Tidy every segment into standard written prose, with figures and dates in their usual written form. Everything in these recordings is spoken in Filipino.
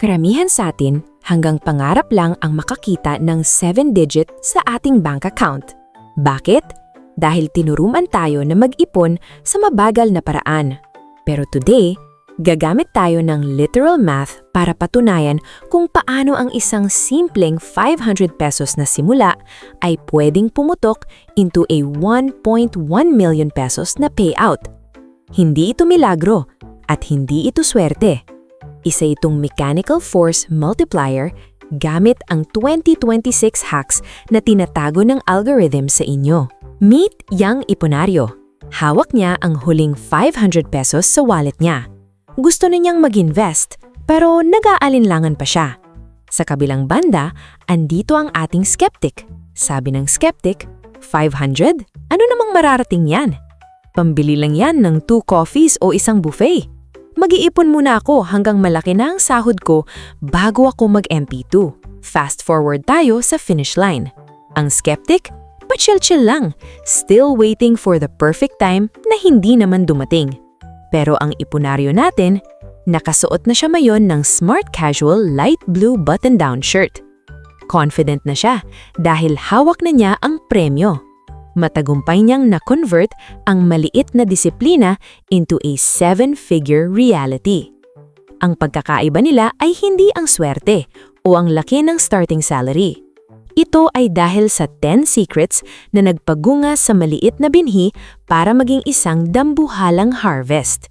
Karamihan sa atin, hanggang pangarap lang ang makakita ng 7-digit sa ating bank account. Bakit? Dahil tinuruan tayo na mag-ipon sa mabagal na paraan. Pero today, gagamit tayo ng literal math para patunayan kung paano ang isang simpleng 500 pesos na simula ay pwedeng pumutok into a 1.1 million pesos na payout. Hindi ito milagro at hindi ito swerte. Isa itong mechanical force multiplier gamit ang 2026 hacks na tinatago ng algorithm sa inyo. Meet Yang Iponaryo. Hawak niya ang huling 500 pesos sa wallet niya. Gusto na niyang mag-invest, pero nag-aalinlangan pa siya. Sa kabilang banda, andito ang ating skeptic. Sabi ng skeptic, 500? Ano namang mararating yan? Pambili lang yan ng 2 coffees o isang buffet. Mag-iipon muna ako hanggang malaki na ang sahod ko bago ako mag-MP2. Fast forward tayo sa finish line. Ang skeptic, pa-chill-chill lang, still waiting for the perfect time na hindi naman dumating. Pero ang iponaryo natin, nakasuot na siya mayon ng smart casual light blue button-down shirt. Confident na siya dahil hawak na niya ang premyo. Matagumpay niyang na-convert ang maliit na disiplina into a 7-figure reality. Ang pagkakaiba nila ay hindi ang swerte o ang laki ng starting salary. Ito ay dahil sa 10 secrets na nagpagunga sa maliit na binhi para maging isang dambuhalang harvest.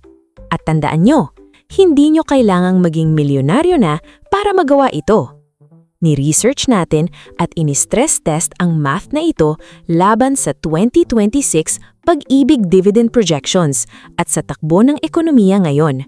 At tandaan nyo, hindi nyo kailangang maging milyonaryo na para magawa ito. Ni-research natin at ini-stress test ang math na ito laban sa 2026 pag-ibig dividend projections at sa takbo ng ekonomiya ngayon.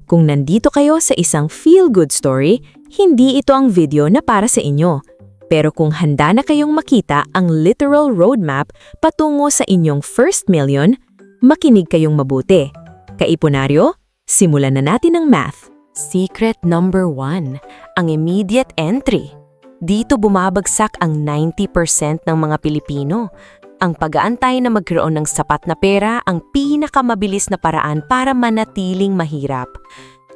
Kung nandito kayo sa isang feel-good story, hindi ito ang video na para sa inyo. Pero kung handa na kayong makita ang literal roadmap patungo sa inyong first million, makinig kayong mabuti. Kaiponaryo, simulan na natin ang math. Secret number 1, ang immediate entry. Dito bumabagsak ang 90% ng mga Pilipino. Ang pag-aantay na magkaroon ng sapat na pera ang pinakamabilis na paraan para manatiling mahirap.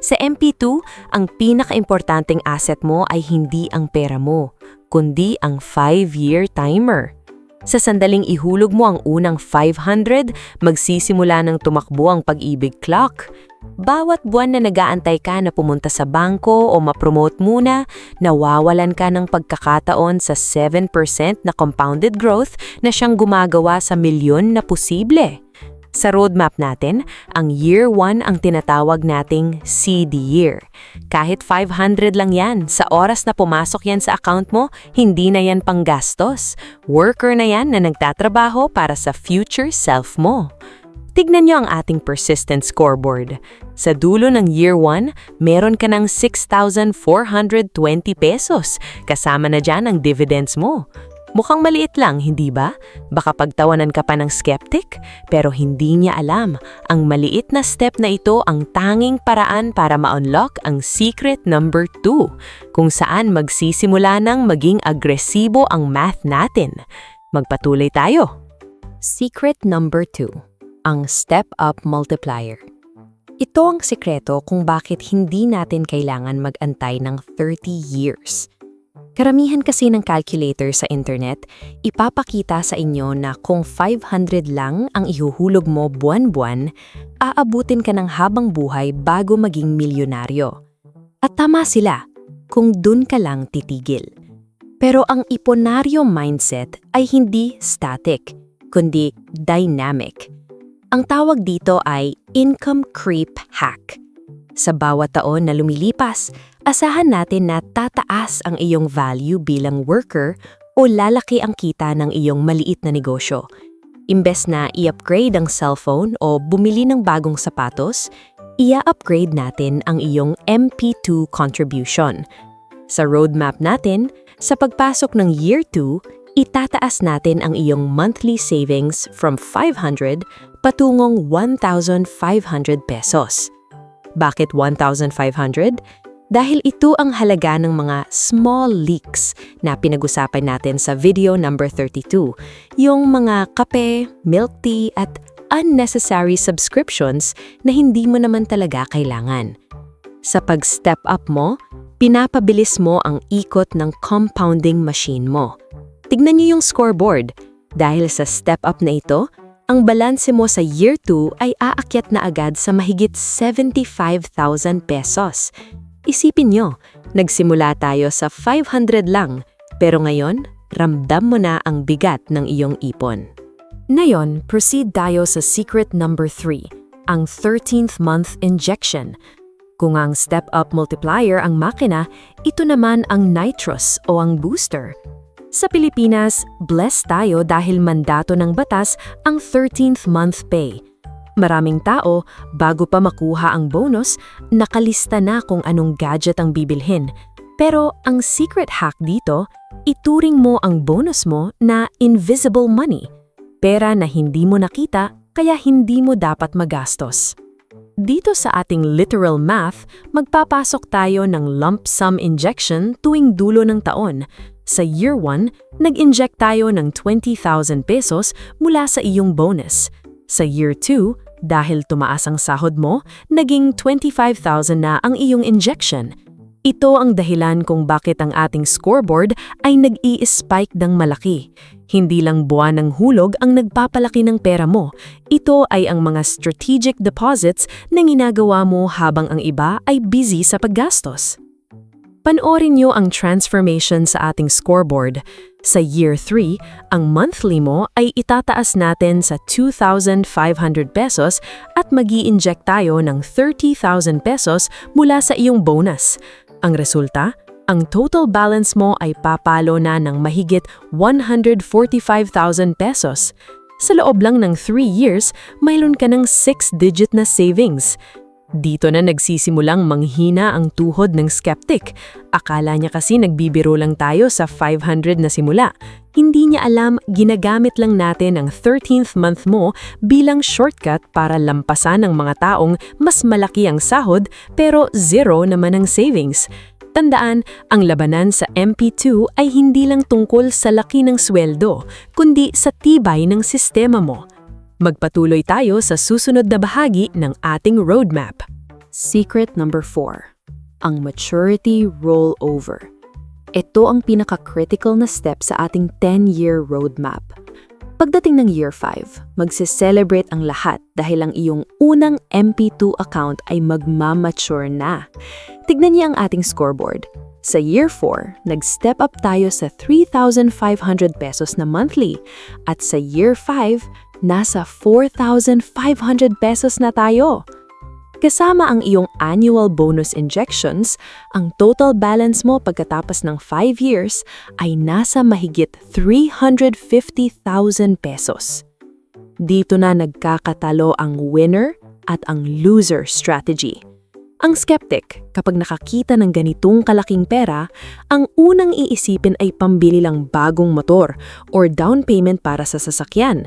Sa MP2, ang pinakaimportanteng asset mo ay hindi ang pera mo, kundi ang 5-year timer. Sa sandaling ihulog mo ang unang 500, magsisimula ng tumakbo ang pag-ibig clock. Bawat buwan na nag-aantay ka na pumunta sa bangko o ma-promote muna, nawawalan ka ng pagkakataon sa 7% na compounded growth na siyang gumagawa sa milyon na posible. Sa roadmap natin, ang year 1 ang tinatawag nating seed year. Kahit 500 lang yan, sa oras na pumasok yan sa account mo, hindi na yan panggastos. Worker na yan na nagtatrabaho para sa future self mo. Tignan nyo ang ating persistent scoreboard. Sa dulo ng year 1, meron ka ng 6,420 pesos. Kasama na dyan ang dividends mo. Mukhang maliit lang, hindi ba? Baka pagtawanan ka pa ng skeptic? Pero hindi niya alam, ang maliit na step na ito ang tanging paraan para ma-unlock ang secret number 2, kung saan magsisimula ng maging agresibo ang math natin. Magpatuloy tayo. Secret number 2. Ang step-up multiplier. Ito ang sekreto kung bakit hindi natin kailangan mag-antay ng 30 years. Karamihan kasi ng calculator sa internet, ipapakita sa inyo na kung 500 lang ang ihuhulog mo buwan-buwan, aabutin ka ng habang buhay bago maging milyonaryo. At tama sila, kung dun ka lang titigil. Pero ang iponaryo mindset ay hindi static, kundi dynamic. Ang tawag dito ay income creep hack. Sa bawat taon na lumilipas, asahan natin na tataas ang iyong value bilang worker o lalaki ang kita ng iyong maliit na negosyo. Imbes na i-upgrade ang cellphone o bumili ng bagong sapatos, i-upgrade natin ang iyong MP2 contribution. Sa roadmap natin, sa pagpasok ng year 2, itataas natin ang iyong monthly savings from 500 patungong 1,500 pesos. Bakit 1,500? Dahil ito ang halaga ng mga small leaks na pinag-usapan natin sa video number 32, yung mga kape, milk tea at unnecessary subscriptions na hindi mo naman talaga kailangan. Sa pag-step up mo, Pinapabilis mo ang ikot ng compounding machine mo. Tignan niyo yung scoreboard. Dahil sa step-up na ito, ang balanse mo sa year 2 ay aakyat na agad sa mahigit 75,000 pesos. Isipin nyo, nagsimula tayo sa 500 lang, pero ngayon, ramdam mo na ang bigat ng iyong ipon. Ngayon, proceed tayo sa secret number 3, ang 13th month injection. Kung ang step-up multiplier ang makina, ito naman ang nitrous o ang booster. Sa Pilipinas, blessed tayo dahil mandato ng batas ang 13th month pay. Maraming tao, bago pa makuha ang bonus, nakalista na kung anong gadget ang bibilhin. Pero ang secret hack dito, ituring mo ang bonus mo na invisible money. Pera na hindi mo nakita, kaya hindi mo dapat magastos. Dito sa ating literal math, magpapasok tayo ng lump sum injection tuwing dulo ng taon. Sa year 1, nag-inject tayo ng 20,000 pesos mula sa iyong bonus. Sa year 2, dahil tumaas ang sahod mo, naging 25,000 na ang iyong injection. Ito ang dahilan kung bakit ang ating scoreboard ay nag-i-spike ng malaki. Hindi lang buwan ng hulog ang nagpapalaki ng pera mo. Ito ay ang mga strategic deposits na ginagawa mo habang ang iba ay busy sa paggastos. Panoorin niyo ang transformation sa ating scoreboard. Sa year 3, ang monthly mo ay itataas natin sa 2,500 pesos at mag-i-inject tayo ng 30,000 pesos mula sa iyong bonus. Ang resulta, ang total balance mo ay papalo na ng mahigit 145,000 pesos. Sa loob lang ng 3 years, mayroon ka ng 6-digit na savings. Dito na nagsisimulang manghina ang tuhod ng skeptic. Akala niya kasi nagbibiro lang tayo sa 500 na simula. Hindi niya alam ginagamit lang natin ang 13th month mo bilang shortcut para lampasan ng mga taong mas malaki ang sahod pero zero naman ang savings. Tandaan, ang labanan sa MP2 ay hindi lang tungkol sa laki ng sweldo, kundi sa tibay ng sistema mo. Magpatuloy tayo sa susunod na bahagi ng ating roadmap. Secret number 4, ang maturity rollover. Ito ang pinaka-critical na step sa ating 10-year roadmap. Pagdating ng year 5, magse-celebrate ang lahat dahil ang iyong unang MP2 account ay magmamature na. Tignan niyo ang ating scoreboard. Sa year 4, nag-step up tayo sa 3,500 pesos na monthly at sa year 5, nasa 4,500 pesos na tayo. Kasama ang iyong annual bonus injections, ang total balance mo pagkatapos ng 5 years ay nasa mahigit 350,000 pesos. Dito na nagkakatalo ang winner at ang loser strategy. Ang skeptic, kapag nakakita ng ganitong kalaking pera, ang unang iisipin ay pambili lang bagong motor or down payment para sa sasakyan.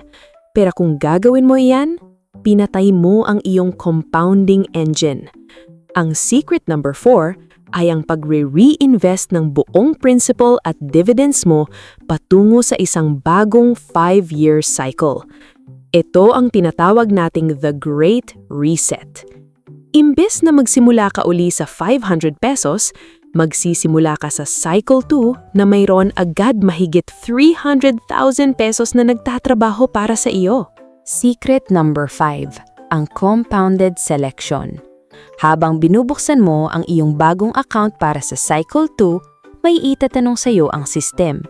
Pero kung gagawin mo iyan, pinatay mo ang iyong compounding engine. Ang secret number 4 ay ang pagre-reinvest ng buong principal at dividends mo patungo sa isang bagong 5-year cycle. Ito ang tinatawag nating The Great Reset. Imbes na magsimula ka uli sa 500 pesos, magsisimula ka sa Cycle 2 na mayroon agad mahigit 300,000 pesos na nagtatrabaho para sa iyo. Secret number 5, ang compounded selection. Habang binubuksan mo ang iyong bagong account para sa Cycle 2, may itatanong sa iyo ang system.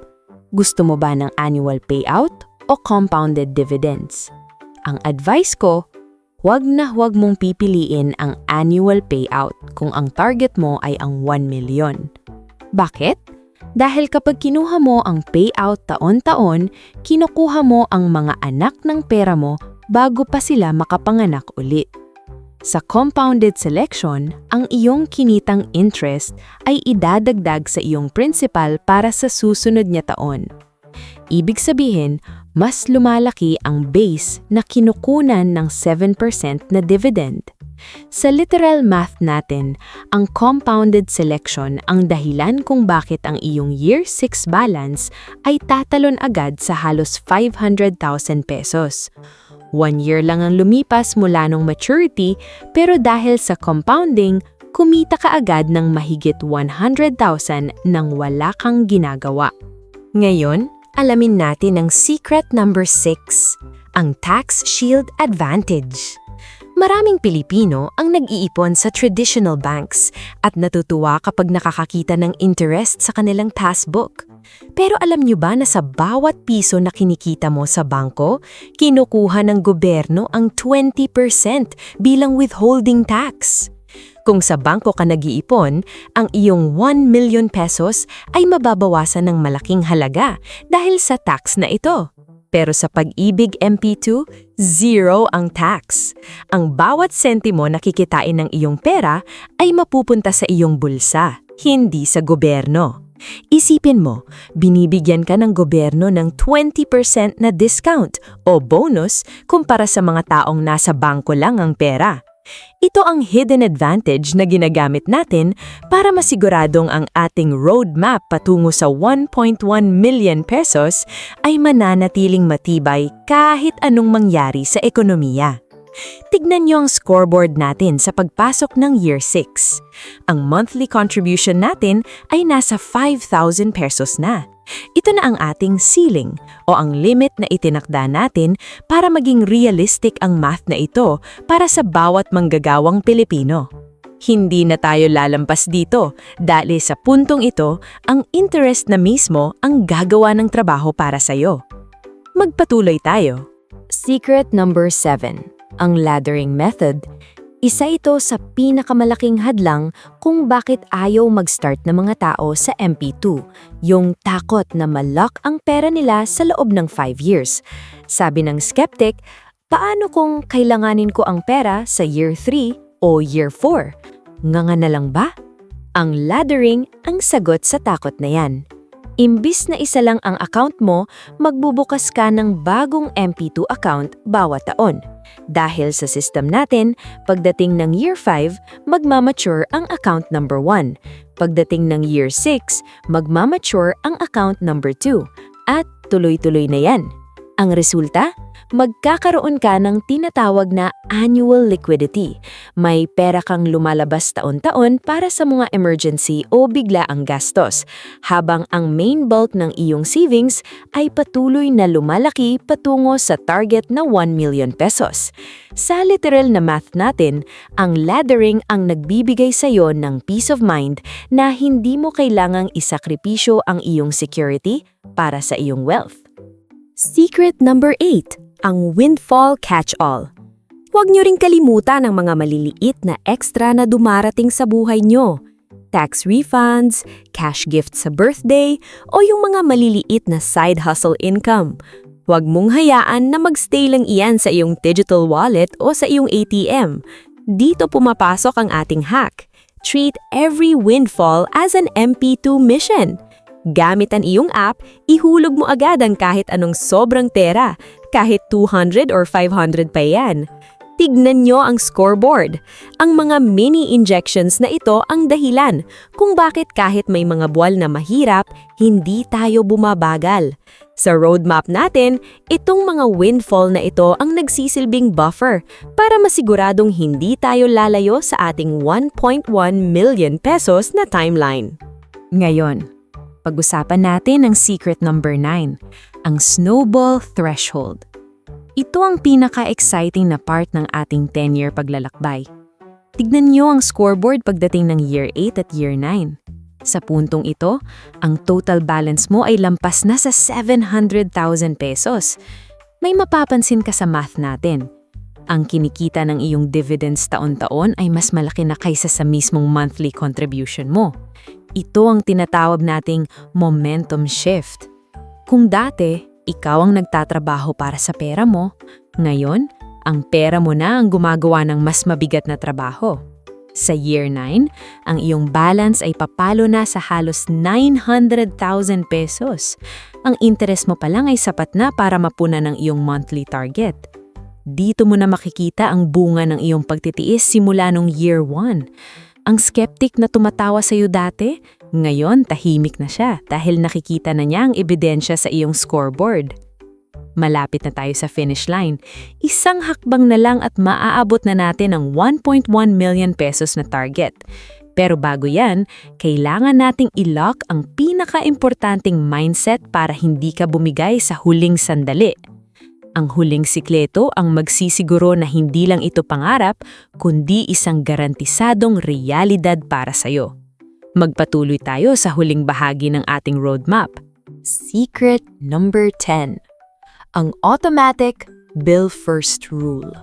Gusto mo ba ng annual payout o compounded dividends? Ang advice ko, huwag mong pipiliin ang annual payout kung ang target mo ay ang 1 million. Bakit? Dahil kapag kinuha mo ang payout taon-taon, kinukuha mo ang mga anak ng pera mo bago pa sila makapanganak ulit. Sa compounded selection, ang iyong kinitang interest ay idadagdag sa iyong principal para sa susunod niya taon. Ibig sabihin, mas lumalaki ang base na kinukunan ng 7% na dividend. Sa literal math natin, ang compounded selection ang dahilan kung bakit ang iyong year 6 balance ay tatalon agad sa halos 500,000 pesos. 1 year lang ang lumipas mula nung maturity, pero dahil sa compounding, kumita ka agad ng mahigit 100,000 nang wala kang ginagawa. Ngayon, alamin natin ang secret number 6, ang Tax Shield Advantage. Maraming Pilipino ang nag-iipon sa traditional banks at natutuwa kapag nakakakita ng interest sa kanilang passbook. Pero alam nyo ba na sa bawat piso na kinikita mo sa bangko, kinukuha ng gobyerno ang 20% bilang withholding tax? Kung sa bangko ka nag-iipon, ang iyong 1 million pesos ay mababawasan ng malaking halaga dahil sa tax na ito. Pero sa Pag-ibig MP2, zero ang tax. Ang bawat sentimo na kikitain ng iyong pera ay mapupunta sa iyong bulsa, hindi sa gobyerno. Isipin mo, binibigyan ka ng gobyerno ng 20% na discount o bonus kumpara sa mga taong nasa bangko lang ang pera. Ito ang hidden advantage na ginagamit natin para masiguradong ang ating roadmap patungo sa 1.1 million pesos ay mananatiling matibay kahit anong mangyari sa ekonomiya. Tignan niyo ang scoreboard natin sa pagpasok ng Year 6. Ang monthly contribution natin ay nasa 5,000 pesos na. Ito na ang ating ceiling o ang limit na itinakda natin para maging realistic ang math na ito para sa bawat manggagawang Pilipino. Hindi na tayo lalampas dito dahil sa puntong ito, ang interest na mismo ang gagawa ng trabaho para sa'yo. Magpatuloy tayo. Secret number 7, ang laddering method. Isa ito sa pinakamalaking hadlang kung bakit ayaw mag-start ng mga tao sa MP2, yung takot na ma-lock ang pera nila sa loob ng 5 years. Sabi ng skeptic, paano kung kailanganin ko ang pera sa Year 3 o Year 4? Nganga na lang ba? Ang laddering ang sagot sa takot na yan. Imbis na isa lang ang account mo, magbubukas ka ng bagong MP2 account bawat taon. Dahil sa system natin, pagdating ng Year 5, magmamature ang account number 1. Pagdating ng Year 6, magmamature ang account number 2. At tuloy-tuloy na yan. Ang resulta? Magkakaroon ka ng tinatawag na annual liquidity. May pera kang lumalabas taon-taon para sa mga emergency o biglaang gastos, habang ang main bulk ng iyong savings ay patuloy na lumalaki patungo sa target na 1 million pesos. Sa literal na math natin, ang laddering ang nagbibigay sa iyo ng peace of mind na hindi mo kailangang isakripisyo ang iyong security para sa iyong wealth. Secret number 8, ang windfall catch-all. Huwag niyo ring kalimutan ang mga maliliit na extra na dumarating sa buhay niyo. Tax refunds, cash gifts sa birthday, o yung mga maliliit na side hustle income. Huwag mong hayaan na magstay lang iyan sa iyong digital wallet o sa iyong ATM. Dito pumapasok ang ating hack. Treat every windfall as an MP2 mission. Gamit ang iyong app, ihulog mo agad ang kahit anong sobrang pera, kahit 200 or 500 pa yan. Tignan nyo ang scoreboard. Ang mga mini injections na ito ang dahilan kung bakit kahit may mga buwal na mahirap, hindi tayo bumabagal. Sa roadmap natin, itong mga windfall na ito ang nagsisilbing buffer para masiguradong hindi tayo lalayo sa ating 1.1 million pesos na timeline. Ngayon, pag-usapan natin ang secret number 9, ang snowball threshold. Ito ang pinaka-exciting na part ng ating 10-year paglalakbay. Tignan niyo ang scoreboard pagdating ng Year 8 at Year 9. Sa puntong ito, ang total balance mo ay lampas na sa 700,000 pesos. May mapapansin ka sa math natin. Ang kinikita ng iyong dividends taon-taon ay mas malaki na kaysa sa mismong monthly contribution mo. Ito ang tinatawag nating momentum shift. Kung dati, ikaw ang nagtatrabaho para sa pera mo, ngayon, ang pera mo na ang gumagawa ng mas mabigat na trabaho. Sa Year 9, ang iyong balance ay papalo na sa halos 900,000 pesos. Ang interest mo pa lang ay sapat na para mapunan ang iyong monthly target. Dito mo na makikita ang bunga ng iyong pagtitiis simula nung Year 1. Ang skeptic na tumatawa sa iyo dati, ngayon tahimik na siya dahil nakikita na niya ang ebidensya sa iyong scoreboard. Malapit na tayo sa finish line. Isang hakbang na lang at maaabot na natin ang 1.1 million pesos na target. Pero bago yan, kailangan nating i-lock ang pinaka-importanting mindset para hindi ka bumigay sa huling sandali. Ang huling sikleto ang magsisiguro na hindi lang ito pangarap, kundi isang garantisadong realidad para sa'yo. Magpatuloy tayo sa huling bahagi ng ating roadmap. Secret number 10. Ang automatic bill first rule.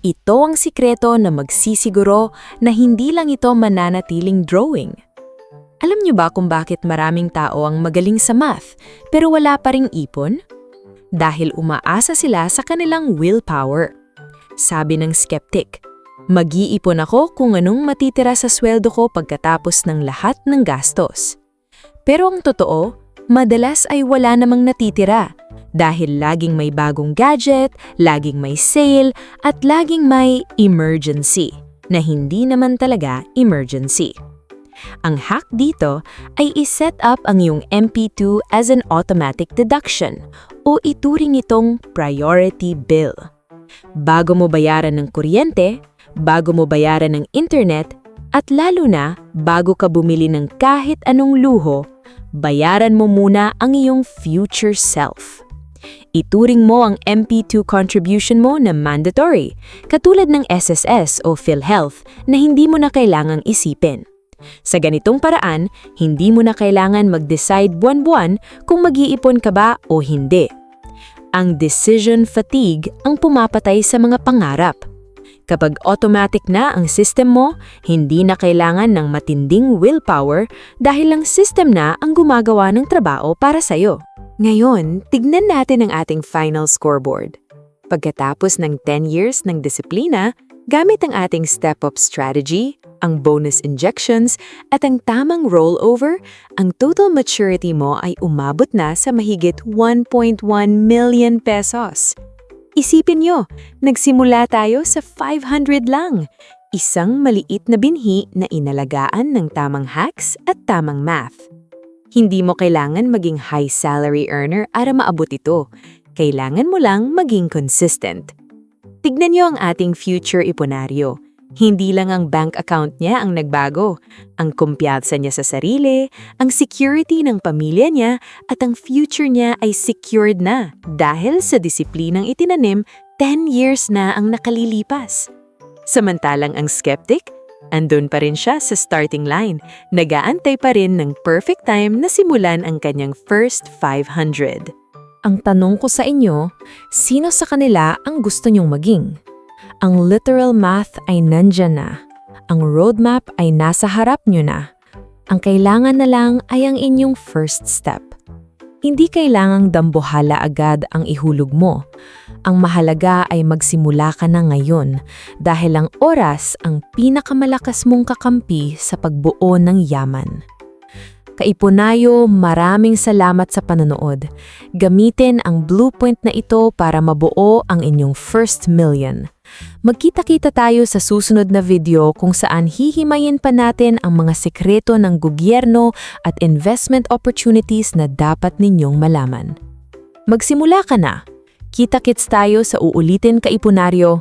Ito ang sikreto na magsisiguro na hindi lang ito mananatiling drawing. Alam niyo ba kung bakit maraming tao ang magaling sa math pero wala pa ring ipon? Dahil umaasa sila sa kanilang willpower. Sabi ng skeptic, mag-iipon ako kung anong matitira sa sweldo ko pagkatapos ng lahat ng gastos. Pero ang totoo, madalas ay wala namang natitira. Dahil laging may bagong gadget, laging may sale, at laging may emergency, na hindi naman talaga emergency. Ang hack dito ay iset up ang iyong MP2 as an automatic deduction o ituring itong priority bill. Bago mo bayaran ng kuryente, bago mo bayaran ng internet, at lalo na bago ka bumili ng kahit anong luho, bayaran mo muna ang iyong future self. Ituring mo ang MP2 contribution mo na mandatory, katulad ng SSS o PhilHealth na hindi mo na kailangang isipin. Sa ganitong paraan, hindi mo na kailangan mag-decide buwan-buwan kung mag-iipon ka ba o hindi. Ang decision fatigue ang pumapatay sa mga pangarap. Kapag automatic na ang system mo, hindi na kailangan ng matinding willpower dahil ang system na ang gumagawa ng trabaho para sa'yo. Ngayon, tignan natin ang ating final scoreboard. Pagkatapos ng 10 years ng disiplina, gamit ang ating step-up strategy, ang bonus injections, at ang tamang rollover, ang total maturity mo ay umabot na sa mahigit 1.1 million pesos. Isipin nyo, nagsimula tayo sa 500 lang. Isang maliit na binhi na inalagaan ng tamang hacks at tamang math. Hindi mo kailangan maging high salary earner para maabot ito. Kailangan mo lang maging consistent. Tignan niyo ang ating future iponaryo. Hindi lang ang bank account niya ang nagbago. Ang kumpiyansa niya sa sarili, ang security ng pamilya niya, at ang future niya ay secured na dahil sa disiplinang itinanim 10 years na ang nakalilipas. Samantalang ang skeptic, andun pa rin siya sa starting line, nag-aantay pa rin ng perfect time na simulan ang kanyang first 500. Ang tanong ko sa inyo, sino sa kanila ang gusto niyong maging? Ang literal math ay nandyan na. Ang roadmap ay nasa harap niyo na. Ang kailangan na lang ay ang inyong first step. Hindi kailangang dambuhala agad ang ihulog mo. Ang mahalaga ay magsimula ka na ngayon dahil ang oras ang pinakamalakas mong kakampi sa pagbuo ng yaman. Kaipunayo, maraming salamat sa panonood. Gamitin ang blueprint na ito para mabuo ang inyong first million. Magkita-kita tayo sa susunod na video kung saan hihimayin pa natin ang mga sekreto ng gobyerno at investment opportunities na dapat ninyong malaman. Magsimula ka na! Kita-kits tayo sa uulitin kaipunaryo.